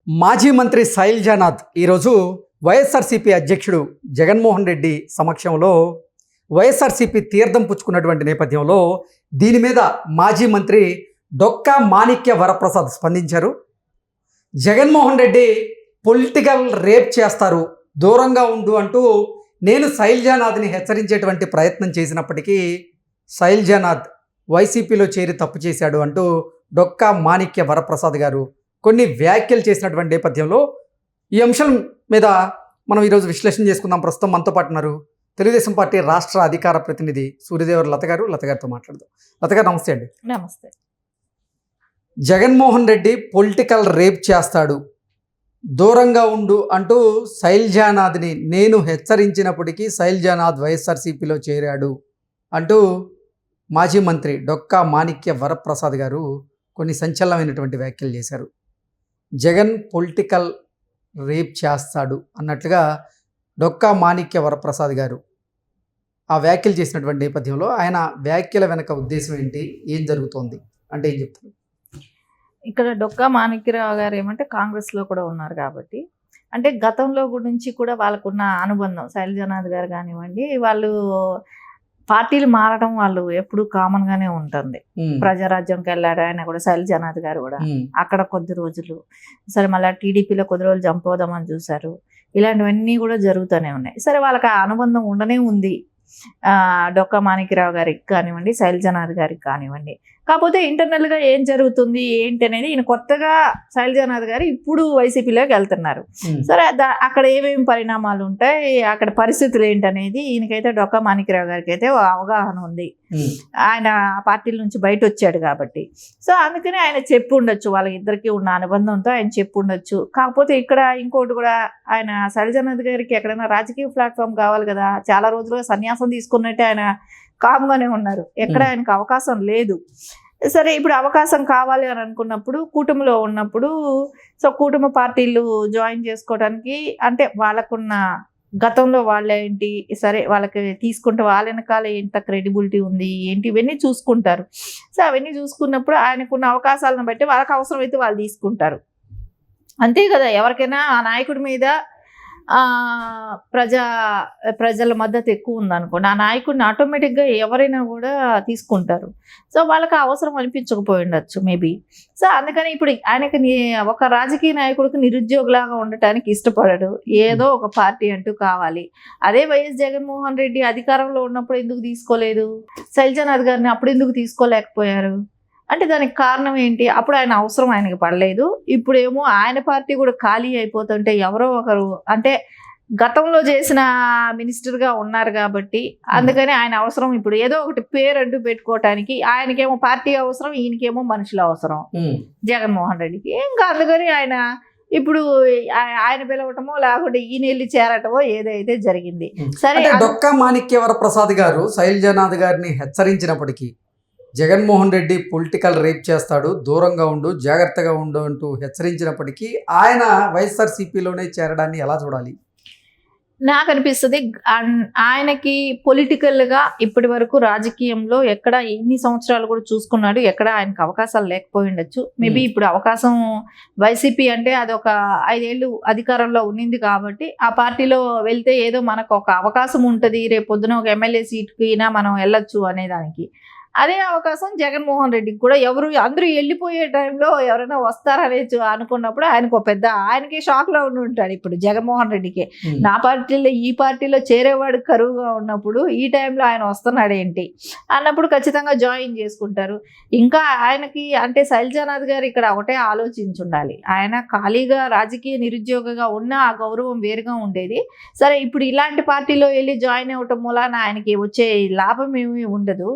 మాజీ మంత్రి శైలజానాథ్ ఈరోజు వైఎస్ఆర్సీపీ అధ్యక్షుడు జగన్మోహన్ రెడ్డి సమక్షంలో వైఎస్ఆర్సీపీ తీర్థం పుచ్చుకున్నటువంటి నేపథ్యంలో దీని మీద మాజీ మంత్రి డొక్కా మాణిక్య వరప్రసాద్ స్పందించారు. జగన్మోహన్ రెడ్డి పొలిటికల్ రేప్ చేస్తారు, దూరంగా ఉండు అంటూ నేను శైలజానాథ్ని హెచ్చరించేటువంటి ప్రయత్నం చేసినప్పటికీ శైలజానాథ్ వైసీపీలో చేరి తప్పు చేశాడు అంటూ డొక్కా మాణిక్య వరప్రసాద్ గారు కొన్ని వ్యాఖ్యలు చేసినటువంటి నేపథ్యంలో ఈ అంశం మీద మనం ఈరోజు విశ్లేషణ చేసుకుందాం. ప్రస్తుతం మనతో పాటు ఉన్నారు తెలుగుదేశం పార్టీ రాష్ట్ర అధికార ప్రతినిధి సూర్యదేవర్ లత గారు. లత గారితో మాట్లాడదాం. లత గారు నమస్తే అండి. నమస్తే. జగన్మోహన్ రెడ్డి పొలిటికల్ రేప్ చేస్తాడు, దూరంగా ఉండు అంటూ శైలజానాథ్ని నేను హెచ్చరించినప్పటికీ శైలజానాథ్ వైఎస్ఆర్సీపీలో చేరాడు అంటూ మాజీ మంత్రి డొక్కా మాణిక్య వరప్రసాద్ గారు కొన్ని సంచలనమైనటువంటి వ్యాఖ్యలు చేశారు. జగన్ పొలిటికల్ రేప్ చేస్తాడు అన్నట్లుగా డొక్కా మాణిక్య వరప్రసాద్ గారు ఆ వ్యాఖ్యలు చేసినటువంటి నేపథ్యంలో ఆయన వ్యాఖ్యల వెనక ఉద్దేశం ఏంటి, ఏం జరుగుతోంది అంటే ఏం చెప్తారు? ఇక్కడ డొక్కా మాణిక్యరావు గారు ఏమంటే కాంగ్రెస్లో కూడా ఉన్నారు కాబట్టి, అంటే గతంలో గురించి కూడా వాళ్ళకున్న అనుబంధం, శైలజానాథ్ గారు కానివ్వండి, వాళ్ళు పార్టీలు మారడం వాళ్ళు ఎప్పుడు కామన్ గానే ఉంటుంది. ప్రజారాజ్యంకి వెళ్ళాడు ఆయన కూడా, శైలజానాథ్ గారు కూడా అక్కడ కొద్ది రోజులు, సరే మళ్ళీ టీడీపీలో కొద్ది రోజులు చంపుదామని చూశారు. ఇలాంటివన్నీ కూడా జరుగుతూనే ఉన్నాయి. సరే వాళ్ళకి ఆ అనుబంధం ఉండనే ఉంది డొక్కా మాణిక్యరావు గారికి కానివ్వండి, శైలజానాథ్ గారికి కానివ్వండి. కాకపోతే ఇంటర్నల్గా ఏం జరుగుతుంది ఏంటి అనేది ఈయన కొత్తగా శైలజానాథ్ గారు ఇప్పుడు వైసీపీలోకి వెళ్తున్నారు. సరే అక్కడ ఏమేమి పరిణామాలు ఉంటాయి, అక్కడ పరిస్థితులు ఏంటనేది ఈయనకైతే డొక్కా మాణిక్యరావు గారికి అయితే అవగాహన ఉంది. ఆయన పార్టీల నుంచి బయట వచ్చాడు కాబట్టి. సో అందుకని ఆయన చెప్పి ఉండొచ్చు, వాళ్ళ ఇద్దరికి ఉన్న అనుబంధంతో ఆయన చెప్పి ఉండొచ్చు. కాకపోతే ఇక్కడ ఇంకోటి కూడా, ఆయన శైలజానాథ్ గారికి ఎక్కడైనా రాజకీయ ప్లాట్ఫామ్ కావాలి కదా. చాలా రోజులుగా సన్యాసం తీసుకున్నట్టే ఆయన కామ్గానే ఉన్నారు, ఎక్కడ ఆయనకు అవకాశం లేదు. సరే ఇప్పుడు అవకాశం కావాలి అని అనుకున్నప్పుడు, కూటమిలో ఉన్నప్పుడు, సో కూటమి పార్టీలు జాయిన్ చేసుకోవడానికి, అంటే వాళ్ళకున్న గతంలో వాళ్ళేంటి, సరే వాళ్ళకి తీసుకుంటే వాళ్ళ వెనకాల ఎంత క్రెడిబిలిటీ ఉంది ఏంటి, ఇవన్నీ చూసుకుంటారు. సో అవన్నీ చూసుకున్నప్పుడు ఆయనకున్న అవకాశాలను బట్టి వాళ్ళకి అవసరమైతే వాళ్ళు తీసుకుంటారు, అంతే కదా. ఎవరికైనా ఆ నాయకుడి మీద ప్రజల మద్దతు ఎక్కువ ఉందనుకోండి, ఆ నాయకుడిని ఆటోమేటిక్గా ఎవరైనా కూడా తీసుకుంటారు. సో వాళ్ళకి అవసరం అనిపించకపోయి ఉండొచ్చు మేబీ. సో అందుకని ఇప్పుడు ఆయనకి ఒక రాజకీయ నాయకుడికి నిరుద్యోగులాగా ఉండటానికి ఇష్టపడడు, ఏదో ఒక పార్టీ అంటూ కావాలి. అదే వైఎస్ జగన్మోహన్ రెడ్డి అధికారంలో ఉన్నప్పుడు ఎందుకు తీసుకోలేదు, శైలజానాథ్ గారిని అప్పుడు ఎందుకు తీసుకోలేకపోయారు అంటే దానికి కారణం ఏంటి? అప్పుడు ఆయన అవసరం ఆయనకి పడలేదు. ఇప్పుడేమో ఆయన పార్టీ కూడా ఖాళీ అయిపోతుంటే ఎవరో ఒకరు, అంటే గతంలో చేసిన మినిస్టర్గా ఉన్నారు కాబట్టి అందుకని ఆయన అవసరం ఇప్పుడు ఏదో ఒకటి పేరు అంటూ పెట్టుకోవటానికి, ఆయనకేమో పార్టీ అవసరం, ఈయనకేమో మనుషుల అవసరం జగన్మోహన్ రెడ్డికి. ఇంకా అందుకని ఆయన ఇప్పుడు ఆయన పిలవటమో లేకుంటే ఈయన వెళ్ళి చేరటమో ఏదైతే జరిగింది. సరే, డొక్కా మాణిక్య వరప్రసాద్ గారు శైలజానాథ్ గారిని హెచ్చరించినప్పటికీ జగన్మోహన్ రెడ్డి పొలిటికల్ రేప్ చేస్తాడు, దూరంగా ఉండు, జాగ్రత్తగా ఉండు అంటూ హెచ్చరించినప్పటికీ ఆయన వైఎస్ఆర్సీపీలోనే చేరడాన్ని ఎలా చూడాలి? నాకు అనిపిస్తుంది ఆయనకి పొలిటికల్గా ఇప్పటి వరకు రాజకీయంలో ఎక్కడ ఎన్ని సంవత్సరాలు కూడా చూసుకున్నాడు, ఎక్కడ ఆయనకు అవకాశాలు లేకపోయి ఉండొచ్చు. మేబీ ఇప్పుడు అవకాశం, వైసీపీ అంటే అదొక 5 ఏళ్ళు అధికారంలో ఉన్నింది కాబట్టి ఆ పార్టీలో వెళ్తే ఏదో మనకు ఒక అవకాశం ఉంటుంది, రేపు పొద్దున ఒక ఎమ్మెల్యే సీట్కి మనం వెళ్ళొచ్చు అనేదానికి. అదే అవకాశం జగన్మోహన్ రెడ్డికి కూడా, అందరూ వెళ్ళిపోయే టైంలో ఎవరైనా వస్తారనే అనుకున్నప్పుడు ఆయనకి షాక్లో ఉండి ఉంటాడు. ఇప్పుడు జగన్మోహన్ రెడ్డికి నా పార్టీలో ఈ పార్టీలో చేరేవాడు కరువుగా ఉన్నప్పుడు ఈ టైంలో ఆయన వస్తున్నాడు ఏంటి అన్నప్పుడు ఖచ్చితంగా జాయిన్ చేసుకుంటారు. ఇంకా ఆయనకి అంటే శైలజానాథ్ గారు ఇక్కడ ఒకటే ఆలోచించుండాలి, ఆయన ఖాళీగా రాజకీయ నిరుద్యోగిగా ఉన్న ఆ గౌరవం వేరుగా ఉండేది. సరే ఇప్పుడు ఇలాంటి పార్టీలో వెళ్ళి జాయిన్ అవ్వటం మూలాన ఆయనకి వచ్చే లాభం ఏమీ ఉండదు.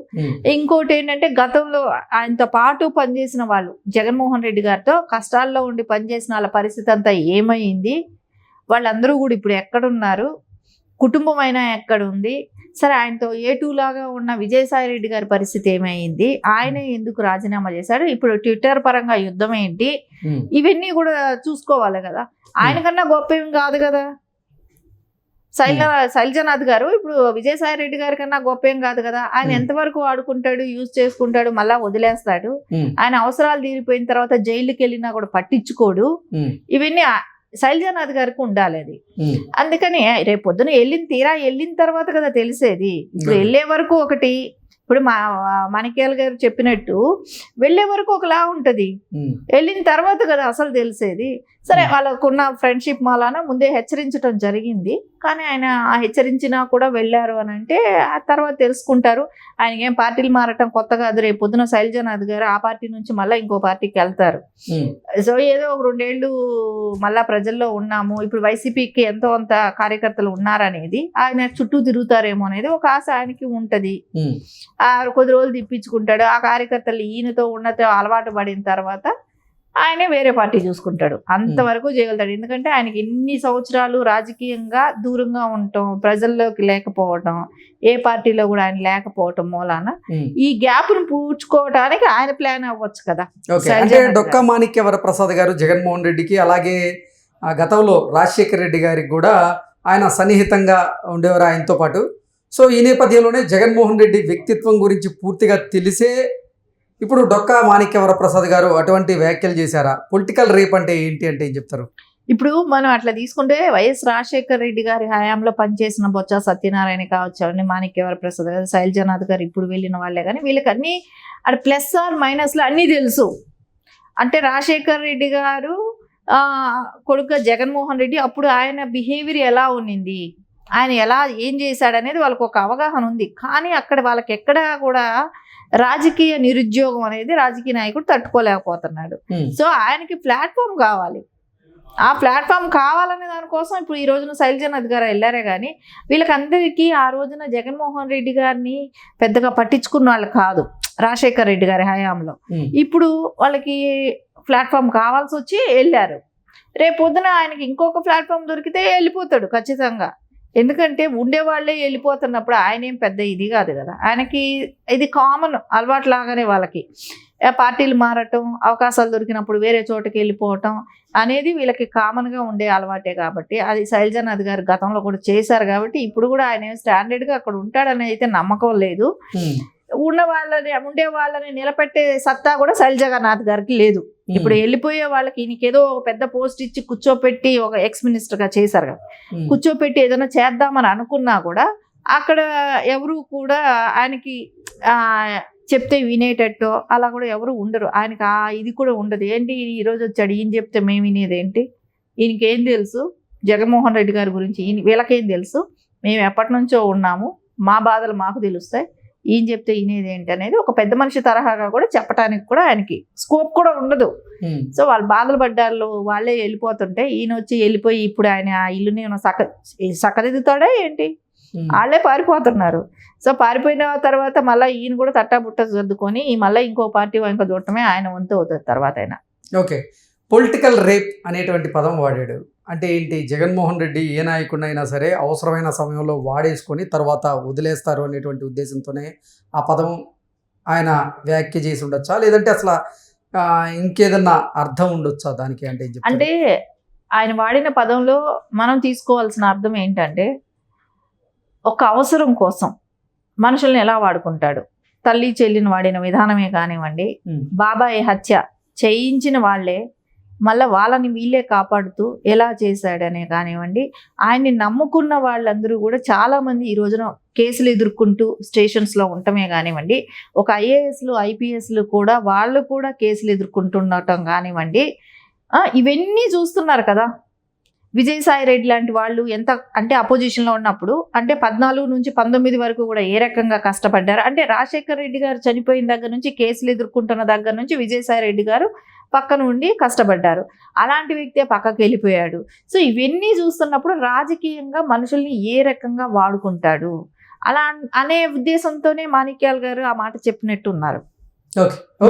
ఇంకోటి ఏంటంటే, గతంలో ఆయనతో పాటు పనిచేసిన వాళ్ళు, జగన్మోహన్ రెడ్డి గారితో కష్టాల్లో ఉండి పనిచేసిన వాళ్ళ పరిస్థితి అంతా ఏమైంది, వాళ్ళందరూ కూడా ఇప్పుడు ఎక్కడున్నారు, కుటుంబం అయినా ఎక్కడుంది, సరే ఆయనతో ఏటూలాగా ఉన్న విజయసాయి రెడ్డి గారి పరిస్థితి ఏమైంది, ఆయన ఎందుకు రాజీనామా చేశాడు, ఇప్పుడు ట్విట్టర్ పరంగా యుద్ధం ఏంటి, ఇవన్నీ కూడా చూసుకోవాలి కదా. ఆయన కన్నా గొప్ప ఏం కాదు కదా. శైలజనాథ్ గారు ఇప్పుడు విజయసాయి రెడ్డి గారి కన్నా గొప్ప ఏం కాదు కదా. ఆయన ఎంతవరకు వాడుకుంటాడు, యూజ్ చేసుకుంటాడు, మళ్ళా వదిలేస్తాడు. ఆయన అవసరాలు తీరిపోయిన తర్వాత జైలుకి వెళ్ళినా కూడా పట్టించుకోడు. ఇవన్నీ శైలజనాథ్ గారికి ఉండాలి అది. అందుకని రేపు పొద్దున వెళ్ళిన తర్వాత కదా తెలిసేది. ఇప్పుడు వెళ్ళే వరకు ఒకటి, ఇప్పుడు మాణిక్యాల గారు చెప్పినట్టు వెళ్ళే వరకు ఒకలా ఉంటది, వెళ్ళిన తర్వాత కదా అసలు తెలిసేది. సరే, వాళ్ళకున్న ఫ్రెండ్షిప్ మాలాన ముందే హెచ్చరించడం జరిగింది. కానీ ఆయన హెచ్చరించినా కూడా వెళ్ళారు అని అంటే ఆ తర్వాత తెలుసుకుంటారు. ఆయనకి ఏం పార్టీలు మారటం కొత్త కాదు. రేపు పొద్దున శైలజనాథ్ గారు ఆ పార్టీ నుంచి మళ్ళీ ఇంకో పార్టీకి వెళ్తారు. సో ఏదో ఒక 2 ఏళ్ళు మళ్ళా ప్రజల్లో ఉన్నాము, ఇప్పుడు వైసీపీకి ఎంతో అంత కార్యకర్తలు ఉన్నారనేది, ఆయన చుట్టూ తిరుగుతారేమో అనేది ఒక ఆశ ఆయనకి ఉంటది. కొద్ది రోజులు తిప్పించుకుంటాడు. ఆ కార్యకర్తలు ఈయనతో ఉన్నతో అలవాటు పడిన తర్వాత ఆయనే వేరే పార్టీ చూసుకుంటాడు. అంతవరకు చేయగలుగుతాడు. ఎందుకంటే ఆయనకి ఎన్ని సంవత్సరాలు రాజకీయంగా దూరంగా ఉండటం, ప్రజల్లోకి లేకపోవటం, ఏ పార్టీలో కూడా ఆయన లేకపోవటం మూలాన ఈ గ్యాప్ ను పూడ్చుకోవడానికి ఆయన ప్లాన్ అవ్వచ్చు కదా. అంటే డొక్కా మాణిక్య వరప్రసాద్ గారు జగన్మోహన్ రెడ్డికి, అలాగే గతంలో రాజశేఖర రెడ్డి గారికి కూడా ఆయన సన్నిహితంగా ఉండేవారు ఆయనతో పాటు. సో ఈ నేపథ్యంలోనే జగన్మోహన్ రెడ్డి వ్యక్తిత్వం గురించి పూర్తిగా తెలిసే ఇప్పుడు డొక్కా మాణిక్య వరప్రసాద్ గారు అటువంటి వ్యాఖ్యలు చేశారా? పొలిటికల్ రేప్ అంటే ఏంటి అంటే ఏం చెప్తారు? ఇప్పుడు మనం అట్లా తీసుకుంటే వైఎస్ రాజశేఖర రెడ్డి గారి హయాంలో పనిచేసిన బొత్స సత్యనారాయణ కావచ్చు, అండి మాణిక్య వరప్రసాద్ గారు, శైలజనాథ్ గారు ఇప్పుడు వెళ్ళిన వాళ్ళే. కానీ వీళ్ళకి అన్ని అటు ప్లస్ ఆర్ మైనస్లు అన్నీ తెలుసు. అంటే రాజశేఖర రెడ్డి గారు కొడుకు జగన్మోహన్ రెడ్డి అప్పుడు ఆయన బిహేవియర్ ఎలా ఉన్నింది, ఆయన ఎలా ఏం చేశాడనేది వాళ్ళకు ఒక అవగాహన ఉంది. కానీ అక్కడ వాళ్ళకి ఎక్కడా కూడా రాజకీయ నిరుద్యోగం అనేది రాజకీయ నాయకుడు తట్టుకోలేకపోతున్నాడు. సో ఆయనకి ప్లాట్ఫామ్ కావాలి. ఆ ప్లాట్ఫామ్ కావాలనే దానికోసం ఇప్పుడు ఈ రోజున శైలజనాథ్ గారు వెళ్ళారే. కానీ వీళ్ళకందరికీ ఆ రోజున జగన్మోహన్ రెడ్డి గారిని పెద్దగా పట్టించుకున్న వాళ్ళు కాదు రాజశేఖర రెడ్డి గారి హయాంలో. ఇప్పుడు వాళ్ళకి ప్లాట్ఫామ్ కావాల్సి వచ్చి వెళ్ళారు. రేపు పొద్దున ఆయనకి ఇంకొక ప్లాట్ఫామ్ దొరికితే వెళ్ళిపోతాడు ఖచ్చితంగా. ఎందుకంటే ఉండేవాళ్ళే వెళ్ళిపోతున్నప్పుడు ఆయన ఏం పెద్ద ఇది కాదు కదా. ఆయనకి ఇది కామన్ అలవాటు లాగానే వాళ్ళకి పార్టీలు మారటం, అవకాశాలు దొరికినప్పుడు వేరే చోటకి వెళ్ళిపోవటం అనేది వీళ్ళకి కామన్గా ఉండే అలవాటే. కాబట్టి అది శైలజనాథ్ గారు గతంలో కూడా చేశారు. కాబట్టి ఇప్పుడు కూడా ఆయన స్టాండర్డ్గా అక్కడ ఉంటాడని అయితే నమ్మకం లేదు. ఉండే వాళ్ళని నిలబెట్టే సత్తా కూడా శైలజనాథ్ గారికి లేదు. ఇప్పుడు వెళ్ళిపోయే వాళ్ళకి ఈయనకేదో ఒక పెద్ద పోస్ట్ ఇచ్చి కూర్చోపెట్టి ఒక ఎక్స్ మినిస్టర్గా చేశారు కదా, కూర్చోపెట్టి ఏదైనా చేద్దామని అనుకున్నా కూడా అక్కడ ఎవరు కూడా ఆయనకి చెప్తే వినేటట్టు అలా కూడా ఎవరు ఉండరు. ఆయనకి ఇది కూడా ఉండదు. ఏంటి ఈరోజు వచ్చాడు ఈయన చెప్తే మేము వినేది ఏంటి, ఈయనకేం తెలుసు జగన్మోహన్ రెడ్డి గారి గురించి, వీళ్ళకేం తెలుసు, మేము ఎప్పటి నుంచో ఉన్నాము, మా బాధలు మాకు తెలుస్తాయి, ఈయన చెప్తే వినేది ఏంటి అనేది ఒక పెద్ద మనిషి తరహాగా కూడా చెప్పడానికి కూడా ఆయనకి స్కోప్ కూడా ఉండదు. సో వాళ్ళు బాధలు పడ్డారు, వాళ్ళే వెళ్ళిపోతుంటే ఈయన వచ్చి వెళ్ళిపోయి ఇప్పుడు ఆయన ఆ ఇల్లుని సక్కదిద్దుతాడా ఏంటి, వాళ్ళే పారిపోతున్నారు. సో పారిపోయిన తర్వాత మళ్ళీ ఈయన కూడా తట్టాబుట్ట సర్దుకొని మళ్ళీ ఇంకో పార్టీ ఇంకా చూడటమే ఆయన వంతు అవుతుంది తర్వాత అయినా. ఓకే, పొలిటికల్ రేప్ అనేటువంటి పదం వాడాడు అంటే ఏంటి? జగన్మోహన్ రెడ్డి ఏ నాయకుడినైనా సరే అవసరమైన సమయంలో వాడేసుకొని తర్వాత వదిలేస్తారు అనేటువంటి ఉద్దేశంతోనే ఆ పదం ఆయన వ్యాఖ్య చేసి ఉండొచ్చా, లేదంటే అసలు ఇంకేదన్నా అర్థం ఉండొచ్చా దానికి? అంటే ఆయన వాడిన పదంలో మనం తీసుకోవాల్సిన అర్థం ఏంటంటే, ఒక అవసరం కోసం మనుషుల్ని ఎలా వాడుకుంటాడు, తల్లి చెల్లిని వాడిన విధానమే కానివ్వండి, బాబాయ్ హత్య చేయించిన వాళ్ళే మళ్ళీ వాళ్ళని వీళ్ళే కాపాడుతూ ఎలా చేశాడనే కానివ్వండి, ఆయన్ని నమ్ముకున్న వాళ్ళందరూ కూడా చాలామంది ఈ రోజున కేసులు ఎదుర్కొంటూ స్టేషన్స్లో ఉండటమే కానివ్వండి, ఒక ఐఏఎస్లు ఐపీఎస్లు కూడా వాళ్ళు కూడా కేసులు ఎదుర్కొంటుండటం కానివ్వండి, ఇవన్నీ చూస్తున్నారు కదా. విజయసాయి రెడ్డి లాంటి వాళ్ళు ఎంత అంటే అపోజిషన్లో ఉన్నప్పుడు అంటే 14 నుంచి 19 వరకు కూడా ఏ రకంగా కష్టపడ్డారు అంటే, రాజశేఖర రెడ్డి గారు చనిపోయిన దగ్గర నుంచి కేసులు ఎదుర్కొంటున్న దగ్గర నుంచి విజయసాయి రెడ్డి గారు పక్కన ఉండి కష్టపడ్డారు. అలాంటి వ్యక్తే పక్కకి వెళ్ళిపోయాడు. సో ఇవన్నీ చూస్తున్నప్పుడు రాజకీయంగా మనుషుల్ని ఏ రకంగా వాడుకుంటాడు అలా అనే ఉద్దేశంతోనే మాణిక్యాల గారు ఆ మాట చెప్పినట్టు ఉన్నారు. ఓకే.